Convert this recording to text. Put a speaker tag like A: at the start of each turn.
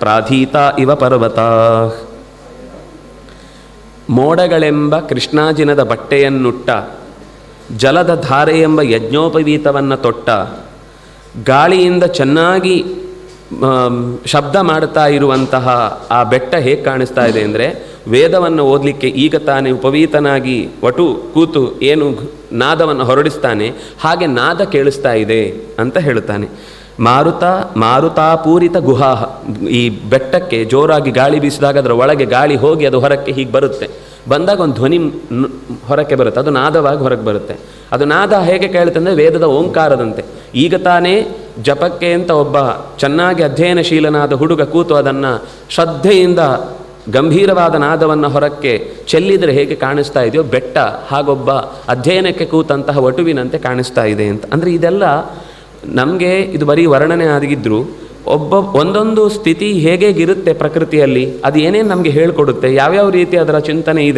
A: ಪ್ರಾಧೀತ ಇವ ಪರ್ವತ. ಮೋಡಗಳೆಂಬ ಕೃಷ್ಣಾಜಿನದ ಬಟ್ಟೆಯನ್ನುಟ್ಟ, ಜಲದ ಧಾರೆ ಎಂಬ ಯಜ್ಞೋಪವೀತವನ್ನು ತೊಟ್ಟ, ಗಾಳಿಯಿಂದ ಚೆನ್ನಾಗಿ ಶಬ್ದ ಮಾಡ್ತಾ ಇರುವಂತಹ ಆ ಬೆಟ್ಟ ಹೇಗೆ ಕಾಣಿಸ್ತಾ ಇದೆ ಅಂದರೆ, ವೇದವನ್ನು ಓದಲಿಕ್ಕೆ ಈಗ ತಾನೇ ಉಪವೀತನಾಗಿ ವಟು ಕೂತು ಏನು ನಾದವನ್ನು ಹೊರಡಿಸ್ತಾನೆ ಹಾಗೆ ನಾದ ಕೇಳಿಸ್ತಾ ಇದೆ ಅಂತ ಹೇಳ್ತಾನೆ. ಮಾರುತಾಪೂರಿತ ಗುಹಾಹ, ಈ ಬೆಟ್ಟಕ್ಕೆ ಜೋರಾಗಿ ಗಾಳಿ ಬೀಸಿದಾಗ ಅದರ ಒಳಗೆ ಗಾಳಿ ಹೋಗಿ ಅದು ಹೊರಕ್ಕೆ ಹೀಗೆ ಬರುತ್ತೆ, ಬಂದಾಗ ಒಂದು ಧ್ವನಿ ಹೊರಕ್ಕೆ ಬರುತ್ತೆ, ಅದು ನಾದವಾಗಿ ಹೊರಗೆ ಬರುತ್ತೆ. ಅದು ನಾದ ಹೇಗೆ ಕೇಳುತ್ತೆ ಅಂದರೆ ವೇದದ ಓಂಕಾರದಂತೆ. ಈಗ ತಾನೇ ಜಪಕ್ಕೆ ಅಂತ ಒಬ್ಬ ಚೆನ್ನಾಗಿ ಅಧ್ಯಯನಶೀಲನಾದ ಹುಡುಗ ಕೂತು ಅದನ್ನು ಶ್ರದ್ಧೆಯಿಂದ ಗಂಭೀರವಾದ ನಾದವನ್ನು ಹೊರಕ್ಕೆ ಚೆಲ್ಲಿದರೆ ಹೇಗೆ ಕಾಣಿಸ್ತಾ ಇದೆಯೋ, ಬೆಟ್ಟ ಹಾಗೊಬ್ಬ ಅಧ್ಯಯನಕ್ಕೆ ಕೂತಂತಹ ವಟುವಿನಂತೆ ಕಾಣಿಸ್ತಾ ಇದೆ ಅಂತ. ಅಂದರೆ ಇದೆಲ್ಲ ನಮಗೆ ಇದು ಬರೀ ವರ್ಣನೆ ಆಗಿದ್ದರೂ ಒಂದೊಂದು ಸ್ಥಿತಿ ಹೇಗೇಗಿರುತ್ತೆ ಪ್ರಕೃತಿಯಲ್ಲಿ, ಅದು ಏನೇನು ನಮಗೆ ಹೇಳಿಕೊಡುತ್ತೆ, ಯಾವ್ಯಾವ ರೀತಿ ಅದರ ಚಿಂತನೆ ಇದೆ